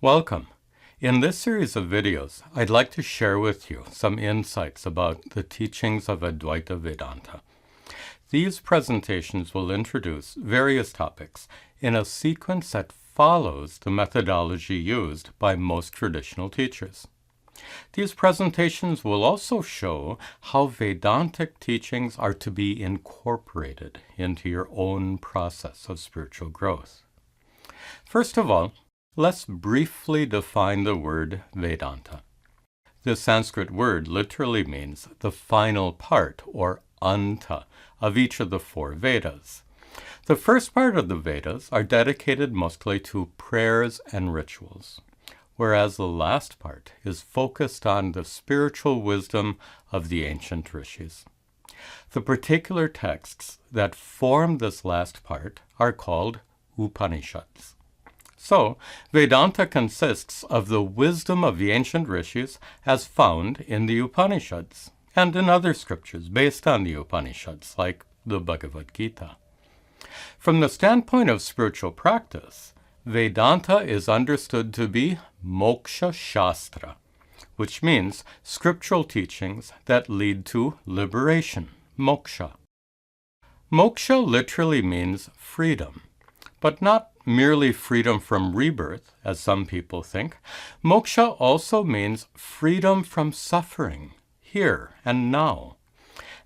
Welcome. In this series of videos, I'd like to share with you some insights about the teachings of Advaita Vedanta. These presentations will introduce various topics in a sequence that follows the methodology used by most traditional teachers. These presentations will also show how Vedantic teachings are to be incorporated into your own process of spiritual growth. First of all, let's briefly define the word Vedanta. The Sanskrit word literally means the final part, or anta, of each of the four Vedas. The first part of the Vedas are dedicated mostly to prayers and rituals, whereas the last part is focused on the spiritual wisdom of the ancient rishis. The particular texts that form this last part are called Upanishads. So, Vedanta consists of the wisdom of the ancient rishis as found in the Upanishads and in other scriptures based on the Upanishads, like the Bhagavad Gita. From the standpoint of spiritual practice, Vedanta is understood to be moksha shastra, which means scriptural teachings that lead to liberation, moksha. Moksha literally means freedom, but not merely freedom from rebirth, as some people think. Moksha also means freedom from suffering, here and now.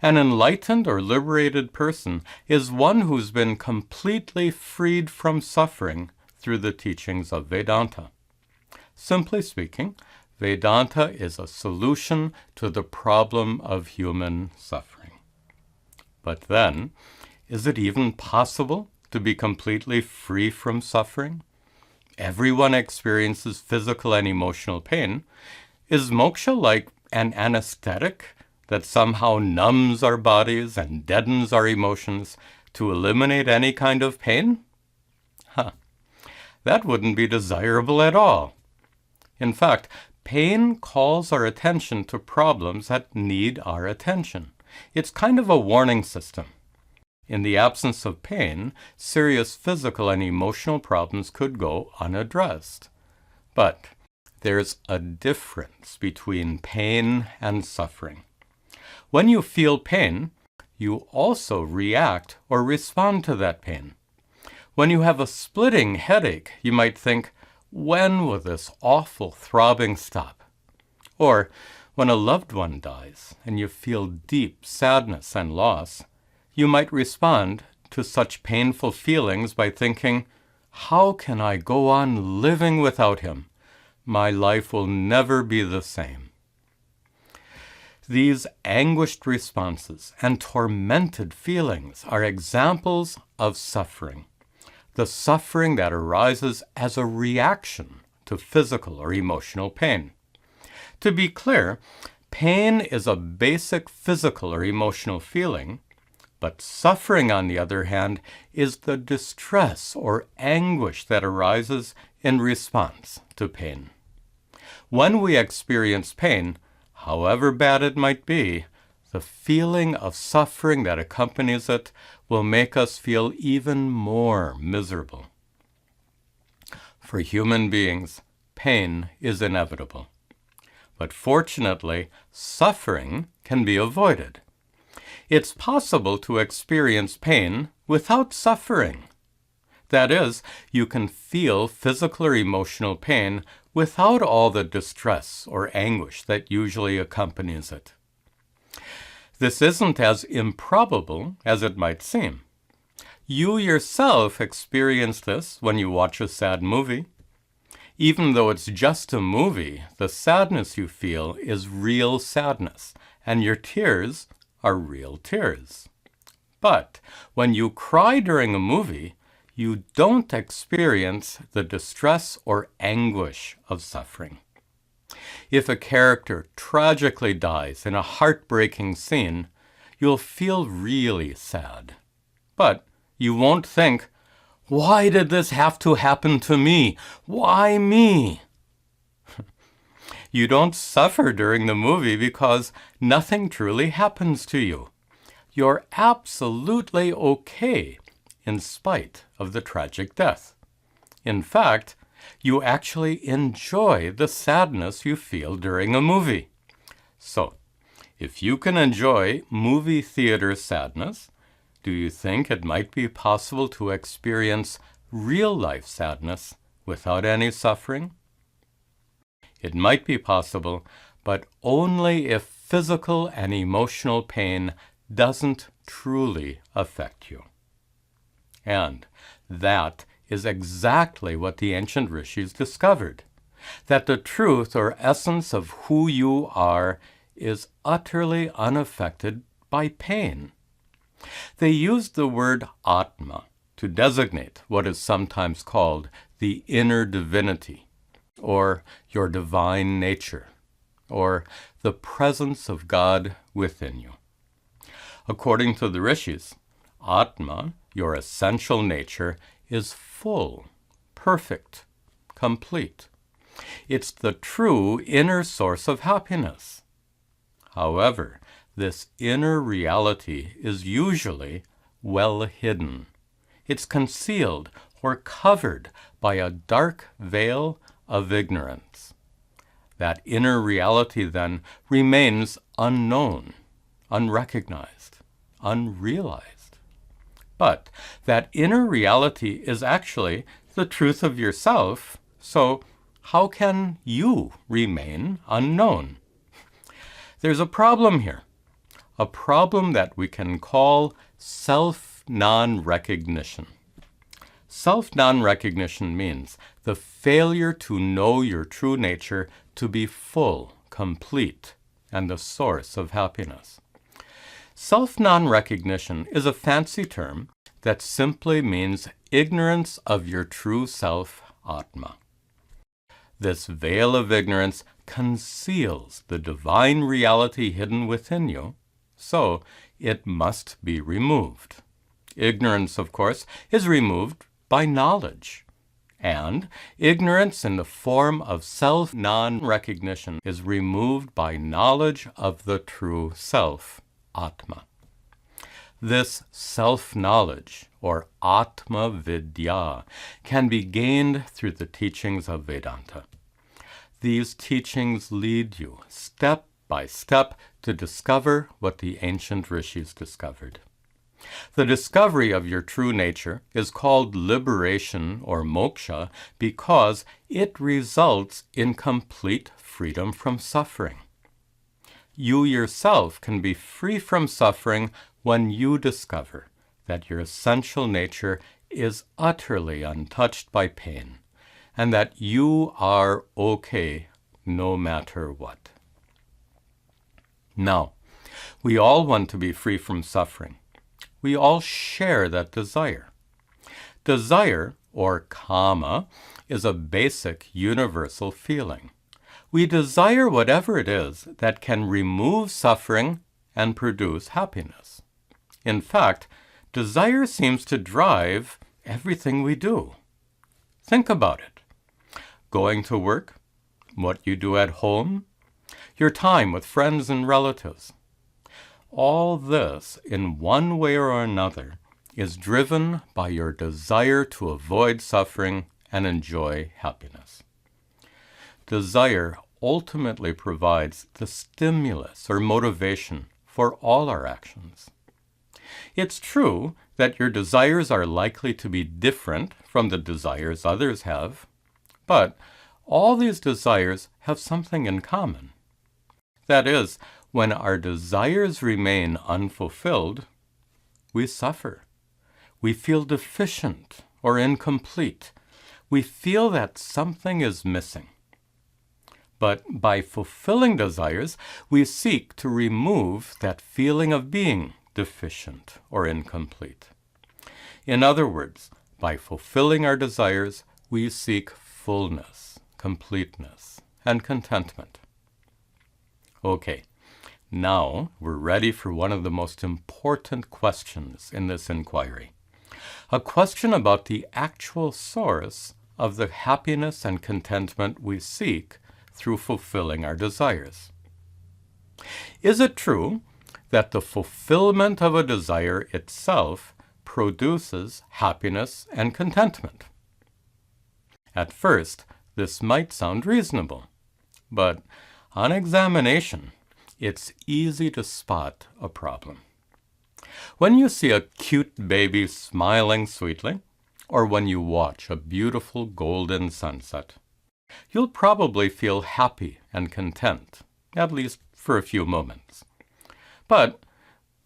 An enlightened or liberated person is one who's been completely freed from suffering through the teachings of Vedanta. Simply speaking, Vedanta is a solution to the problem of human suffering. But then, is it even possible to be completely free from suffering? Everyone experiences physical and emotional pain. Is moksha like an anesthetic that somehow numbs our bodies and deadens our emotions to eliminate any kind of pain? That wouldn't be desirable at all. In fact, pain calls our attention to problems that need our attention. It's kind of a warning system. In the absence of pain, serious physical and emotional problems could go unaddressed. But there's a difference between pain and suffering. When you feel pain, you also react or respond to that pain. When you have a splitting headache, you might think, when will this awful throbbing stop? Or when a loved one dies and you feel deep sadness and loss, you might respond to such painful feelings by thinking, how can I go on living without him? My life will never be the same. These anguished responses and tormented feelings are examples of suffering, the suffering that arises as a reaction to physical or emotional pain. To be clear, pain is a basic physical or emotional feeling, but suffering, on the other hand, is the distress or anguish that arises in response to pain. When we experience pain, however bad it might be, the feeling of suffering that accompanies it will make us feel even more miserable. For human beings, pain is inevitable. But fortunately, suffering can be avoided. It's possible to experience pain without suffering. That is, you can feel physical or emotional pain without all the distress or anguish that usually accompanies it. This isn't as improbable as it might seem. You yourself experience this when you watch a sad movie. Even though it's just a movie, the sadness you feel is real sadness, and your tears are real tears. But when you cry during a movie, you don't experience the distress or anguish of suffering. If a character tragically dies in a heartbreaking scene, you'll feel really sad. But you won't think, why did this have to happen to me? Why me? You don't suffer during the movie because nothing truly happens to you. You're absolutely okay in spite of the tragic death. In fact, You actually enjoy the sadness you feel during a movie. So, if you can enjoy movie theater sadness, do you think it might be possible to experience real-life sadness without any suffering? It might be possible, but only if physical and emotional pain doesn't truly affect you. And that is exactly what the ancient rishis discovered, that the truth or essence of who you are is utterly unaffected by pain. They used the word atma to designate what is sometimes called the inner divinity, or your divine nature, or the presence of God within you. According to the rishis, atma, your essential nature, is full, perfect, complete. It's the true inner source of happiness. However, this inner reality is usually well hidden. It's concealed or covered by a dark veil of ignorance. That inner reality then remains unknown, unrecognized, unrealized. But that inner reality is actually the truth of yourself, so how can you remain unknown? There's a problem here, a problem that we can call self-non-recognition. Self-non-recognition means the failure to know your true nature to be full, complete, and the source of happiness. Self-non-recognition is a fancy term that simply means ignorance of your true self, atma. This veil of ignorance conceals the divine reality hidden within you, so it must be removed. Ignorance, of course, is removed by knowledge. And ignorance in the form of self-non-recognition is removed by knowledge of the true self, atma. This self-knowledge, or atma vidya, can be gained through the teachings of Vedanta. These teachings lead you step by step to discover what the ancient rishis discovered. The discovery of your true nature is called liberation or moksha because it results in complete freedom from suffering. You yourself can be free from suffering when you discover that your essential nature is utterly untouched by pain, and that you are okay no matter what. Now, we all want to be free from suffering. We all share that desire. Desire, or kama, is a basic universal feeling. We desire whatever it is that can remove suffering and produce happiness. In fact, desire seems to drive everything we do. Think about it. Going to work, what you do at home, your time with friends and relatives. All this, in one way or another, is driven by your desire to avoid suffering and enjoy happiness. Desire ultimately provides the stimulus or motivation for all our actions. It's true that your desires are likely to be different from the desires others have, but all these desires have something in common. That is, when our desires remain unfulfilled, we suffer. We feel deficient or incomplete. We feel that something is missing. But by fulfilling desires, we seek to remove that feeling of being deficient or incomplete. In other words, by fulfilling our desires, we seek fullness, completeness, and contentment. Okay, now we're ready for one of the most important questions in this inquiry. A question about the actual source of the happiness and contentment we seek through fulfilling our desires. Is it true that the fulfillment of a desire itself produces happiness and contentment? At first, this might sound reasonable, but on examination, it's easy to spot a problem. When you see a cute baby smiling sweetly, or when you watch a beautiful golden sunset, you'll probably feel happy and content, at least for a few moments. But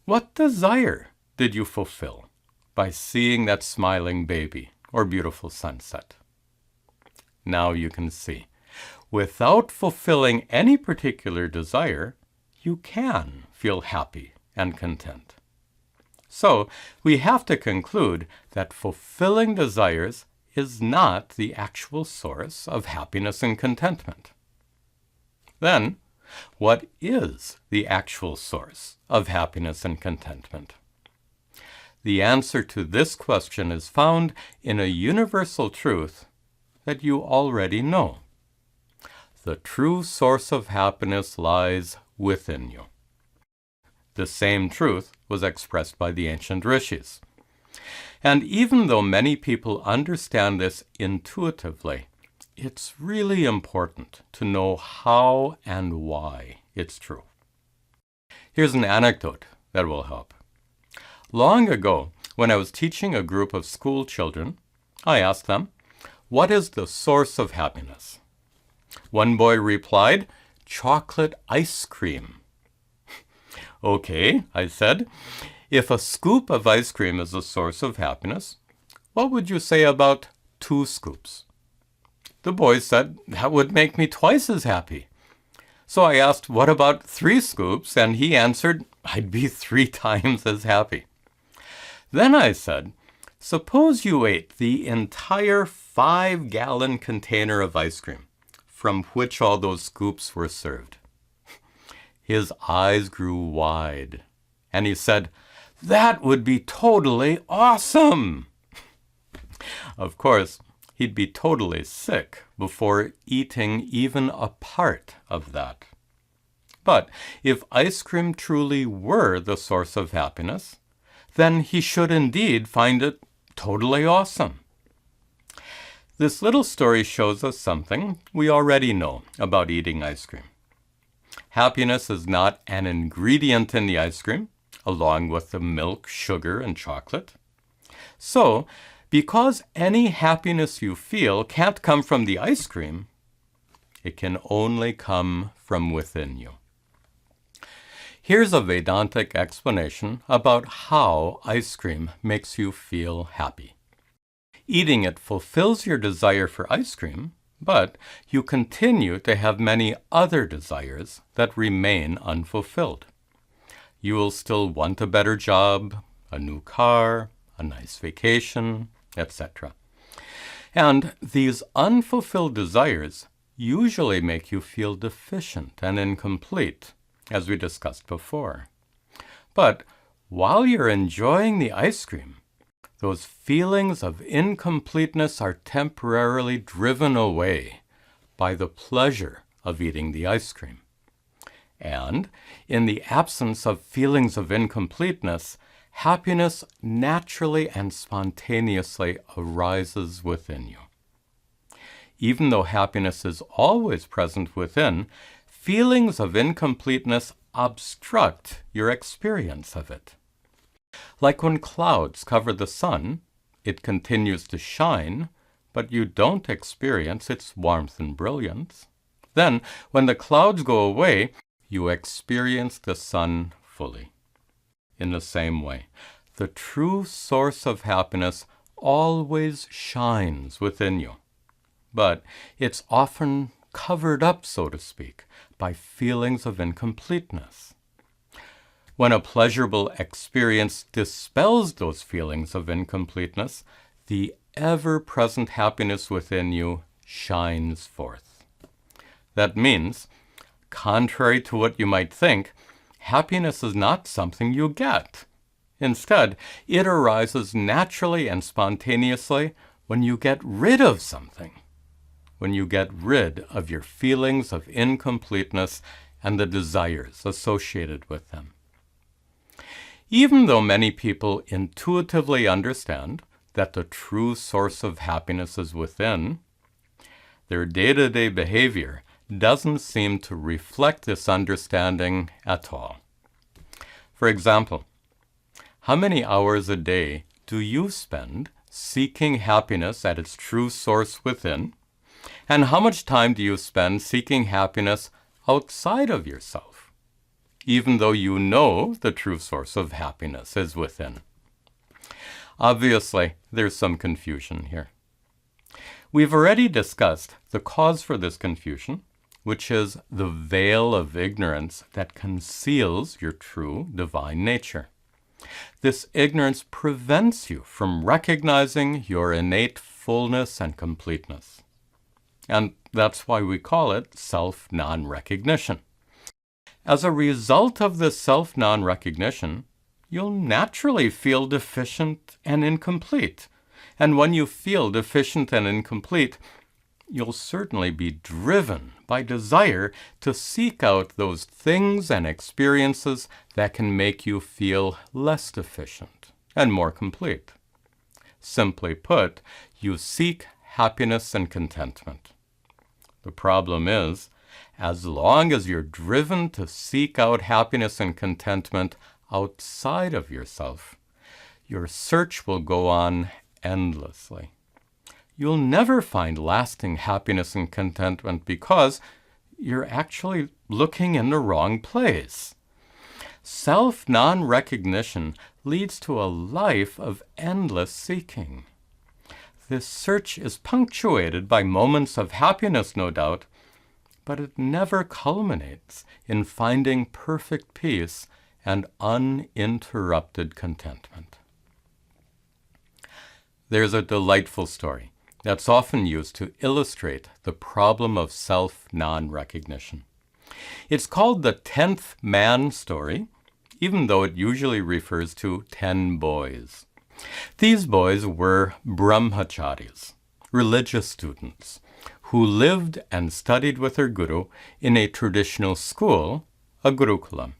what desire did you fulfill by seeing that smiling baby or beautiful sunset? Now you can see, without fulfilling any particular desire, you can feel happy and content. So we have to conclude that fulfilling desires is not the actual source of happiness and contentment. Then, what is the actual source of happiness and contentment? The answer to this question is found in a universal truth that you already know. The true source of happiness lies within you. The same truth was expressed by the ancient rishis. And even though many people understand this intuitively, it's really important to know how and why it's true. Here's an anecdote that will help. Long ago, when I was teaching a group of school children, I asked them, "What is the source of happiness?" One boy replied, "Chocolate ice cream." "Okay," I said, "if a scoop of ice cream is the source of happiness, what would you say about 2 scoops? The boy said, "That would make me twice as happy." So I asked, "What about 3 scoops?" And he answered, "I'd be 3 times as happy." Then I said, "Suppose you ate the entire 5-gallon container of ice cream, from which all those scoops were served." His eyes grew wide, and he said, "That would be totally awesome." Of course, he'd be totally sick before eating even a part of that. But if ice cream truly were the source of happiness, then he should indeed find it totally awesome. This little story shows us something we already know about eating ice cream. Happiness is not an ingredient in the ice cream, along with the milk, sugar, and chocolate. So, because any happiness you feel can't come from the ice cream, it can only come from within you. Here's a Vedantic explanation about how ice cream makes you feel happy. Eating it fulfills your desire for ice cream, but you continue to have many other desires that remain unfulfilled. You will still want a better job, a new car, a nice vacation, etc. And these unfulfilled desires usually make you feel deficient and incomplete, as we discussed before. But while you're enjoying the ice cream, those feelings of incompleteness are temporarily driven away by the pleasure of eating the ice cream. And in the absence of feelings of incompleteness, happiness naturally and spontaneously arises within you. Even though happiness is always present within, feelings of incompleteness obstruct your experience of it. Like when clouds cover the sun, it continues to shine, but you don't experience its warmth and brilliance. Then, when the clouds go away, you experience the sun fully. In the same way, the true source of happiness always shines within you, but it's often covered up, so to speak, by feelings of incompleteness. When a pleasurable experience dispels those feelings of incompleteness, the ever-present happiness within you shines forth. That means, contrary to what you might think, happiness is not something you get. Instead, it arises naturally and spontaneously when you get rid of something, when you get rid of your feelings of incompleteness and the desires associated with them. Even though many people intuitively understand that the true source of happiness is within, their day-to-day behavior doesn't seem to reflect this understanding at all. For example, how many hours a day do you spend seeking happiness at its true source within? And how much time do you spend seeking happiness outside of yourself, even though you know the true source of happiness is within? Obviously, there's some confusion here. We've already discussed the cause for this confusion, which is the veil of ignorance that conceals your true divine nature. This ignorance prevents you from recognizing your innate fullness and completeness. And that's why we call it self-non-recognition. As a result of this self-non-recognition, you'll naturally feel deficient and incomplete. And when you feel deficient and incomplete, you'll certainly be driven by desire to seek out those things and experiences that can make you feel less deficient and more complete. Simply put, you seek happiness and contentment. The problem is, as long as you're driven to seek out happiness and contentment outside of yourself, your search will go on endlessly. You'll never find lasting happiness and contentment because you're actually looking in the wrong place. Self-non-recognition leads to a life of endless seeking. This search is punctuated by moments of happiness, no doubt, but it never culminates in finding perfect peace and uninterrupted contentment. There's a delightful story that's often used to illustrate the problem of self-non-recognition. It's called the 10th man story, even though it usually refers to 10 boys. These boys were brahmacharis, religious students, who lived and studied with their guru in a traditional school, a gurukula.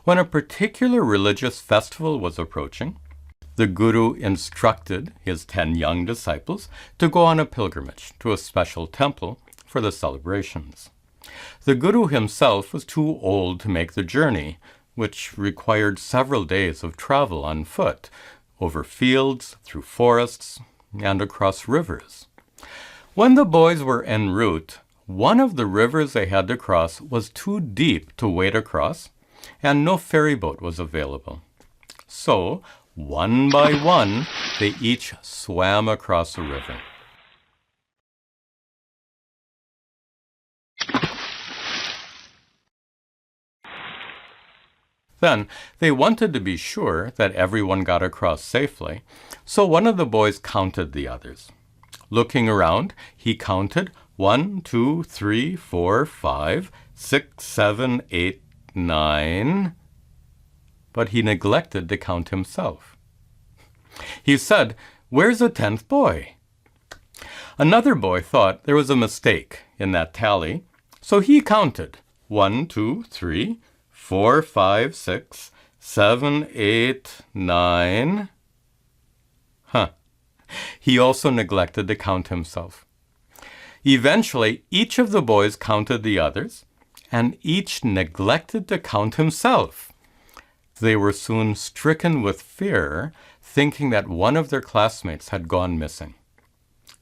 When a particular religious festival was approaching, the guru instructed his 10 young disciples to go on a pilgrimage to a special temple for the celebrations. The guru himself was too old to make the journey, which required several days of travel on foot, over fields, through forests, and across rivers. When the boys were en route, one of the rivers they had to cross was too deep to wade across, and no ferry boat was available. So, one by one, they each swam across the river. Then, they wanted to be sure that everyone got across safely, so one of the boys counted the others. Looking around, he counted 1, 2, 3, 4, 5, 6, 7, 8, 9... but he neglected to count himself. He said, "Where's the 10th boy?" Another boy thought there was a mistake in that tally, so he counted 1, 2, 3, 4, 5, 6, 7, 8, 9. He also neglected to count himself. Eventually, each of the boys counted the others, and each neglected to count himself. They were soon stricken with fear, thinking that one of their classmates had gone missing.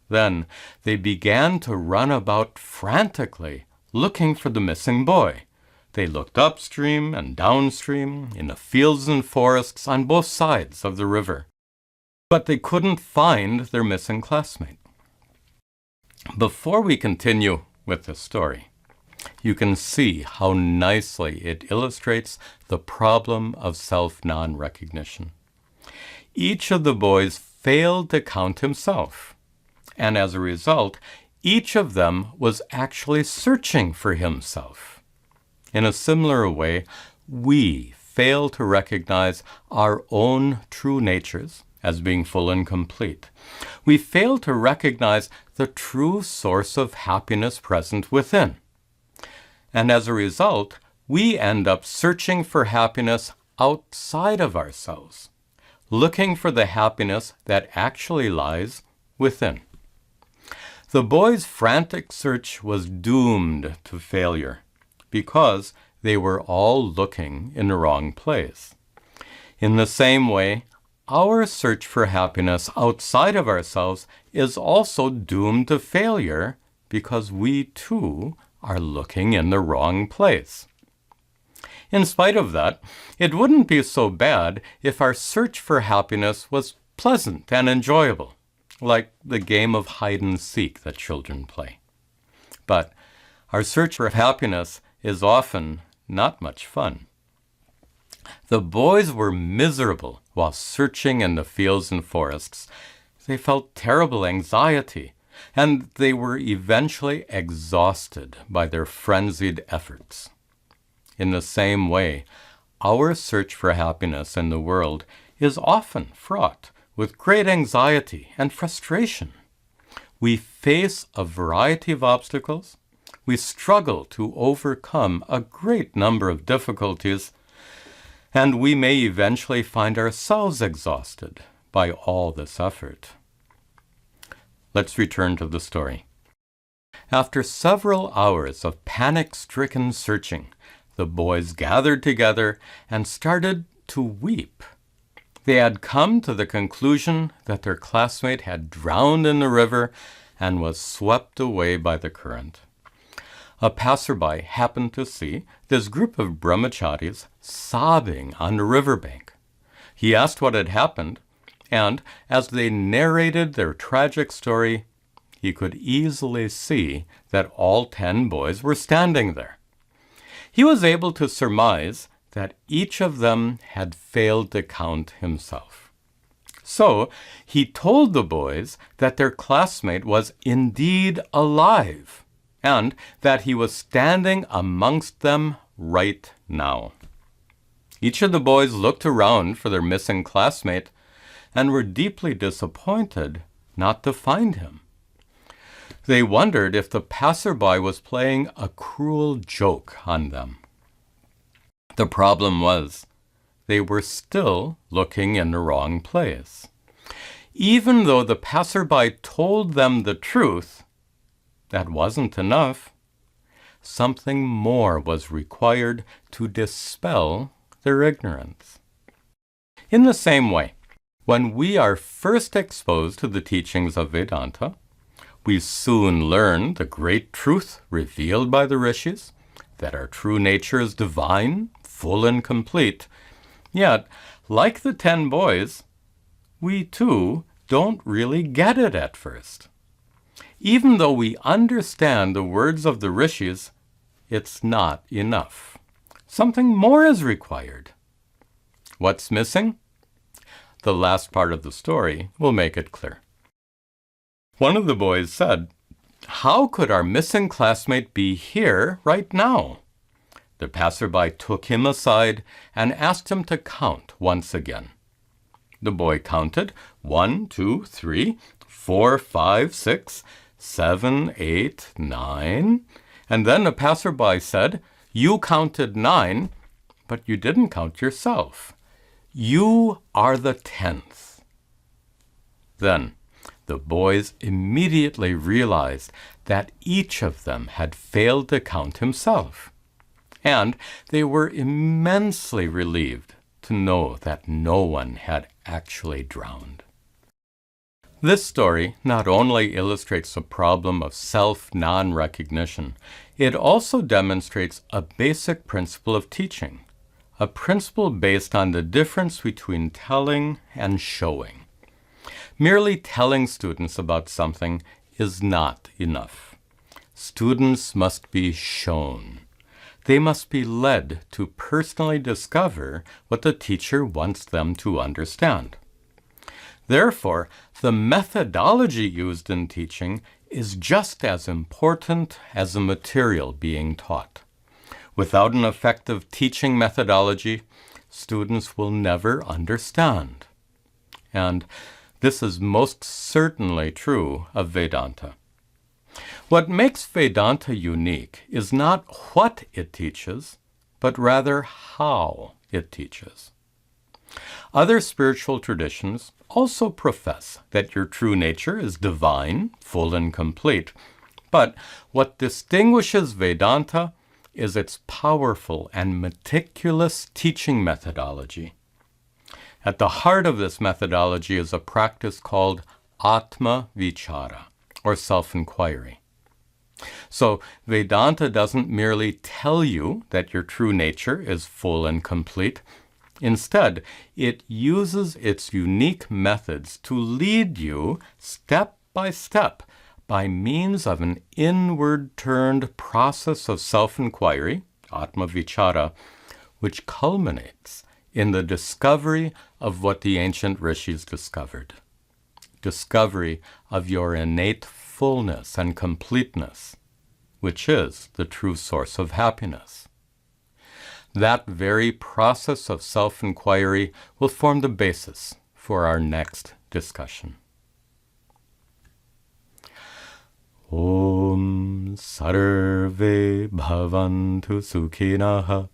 Then they began to run about frantically, looking for the missing boy. They looked upstream and downstream, in the fields and forests on both sides of the river. But they couldn't find their missing classmate. Before we continue with the story, you can see how nicely it illustrates the problem of self-non-recognition. Each of the boys failed to count himself, and as a result, each of them was actually searching for himself. In a similar way, we fail to recognize our own true natures as being full and complete. We fail to recognize the true source of happiness present within. And as a result, we end up searching for happiness outside of ourselves, looking for the happiness that actually lies within. The boys' frantic search was doomed to failure because they were all looking in the wrong place. In the same way, our search for happiness outside of ourselves is also doomed to failure because we too are looking in the wrong place. In spite of that, it wouldn't be so bad if our search for happiness was pleasant and enjoyable, like the game of hide and seek that children play. But our search for happiness is often not much fun. The boys were miserable while searching in the fields and forests. They felt terrible anxiety, and they were eventually exhausted by their frenzied efforts. In the same way, our search for happiness in the world is often fraught with great anxiety and frustration. We face a variety of obstacles. We struggle to overcome a great number of difficulties, and we may eventually find ourselves exhausted by all this effort. Let's return to the story. After several hours of panic-stricken searching, the boys gathered together and started to weep. They had come to the conclusion that their classmate had drowned in the river and was swept away by the current. A passerby happened to see this group of brahmacharis sobbing on the riverbank. He asked what had happened, and as they narrated their tragic story, he could easily see that all 10 boys were standing there. He was able to surmise that each of them had failed to count himself. So he told the boys that their classmate was indeed alive, and that he was standing amongst them right now. Each of the boys looked around for their missing classmate and were deeply disappointed not to find him. They wondered if the passerby was playing a cruel joke on them. The problem was, they were still looking in the wrong place. Even though the passerby told them the truth, that wasn't enough. Something more was required to dispel their ignorance. In the same way, when we are first exposed to the teachings of Vedanta, we soon learn the great truth revealed by the rishis, that our true nature is divine, full and complete. Yet, like the 10 boys, we too don't really get it at first. Even though we understand the words of the rishis, it's not enough. Something more is required. What's missing? The last part of the story will make it clear. One of the boys said, "How could our missing classmate be here right now?" The passerby took him aside and asked him to count once again. The boy counted 1, 2, 3, 4, 5, 6, 7, 8, 9. And then the passerby said, "You counted 9, but you didn't count yourself. You are the 10th. Then the boys immediately realized that each of them had failed to count himself. And they were immensely relieved to know that no one had actually drowned. This story not only illustrates the problem of self-non-recognition, it also demonstrates a basic principle of teaching, a principle based on the difference between telling and showing. Merely telling students about something is not enough. Students must be shown. They must be led to personally discover what the teacher wants them to understand. Therefore, the methodology used in teaching is just as important as the material being taught. Without an effective teaching methodology, students will never understand. And this is most certainly true of Vedanta. What makes Vedanta unique is not what it teaches, but rather how it teaches. Other spiritual traditions also profess that your true nature is divine, full and complete. But what distinguishes Vedanta is its powerful and meticulous teaching methodology. At the heart of this methodology is a practice called atma vichara, or self-inquiry. So Vedanta doesn't merely tell you that your true nature is full and complete. Instead, it uses its unique methods to lead you step by step by means of an inward-turned process of self-inquiry, atma vichara, which culminates in the discovery of what the ancient rishis discovered. Discovery of your innate fullness and completeness, which is the true source of happiness. That very process of self-inquiry will form the basis for our next discussion. Om Sarve Bhavantu Sukhinah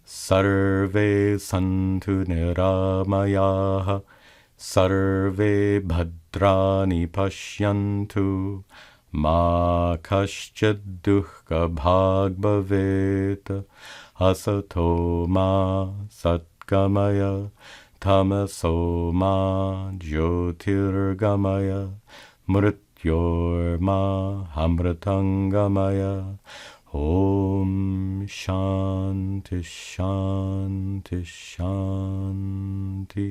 Sarve Santu Niramayaha Sarve Bhadrani Pashyantu Ma Kaschid Dukkha Bhag Bhavet Asato Ma Satgamaya Tamaso Ma Jyotirgamaya Mrityorma Amritangamaya. Om Shanti Shanti Shanti.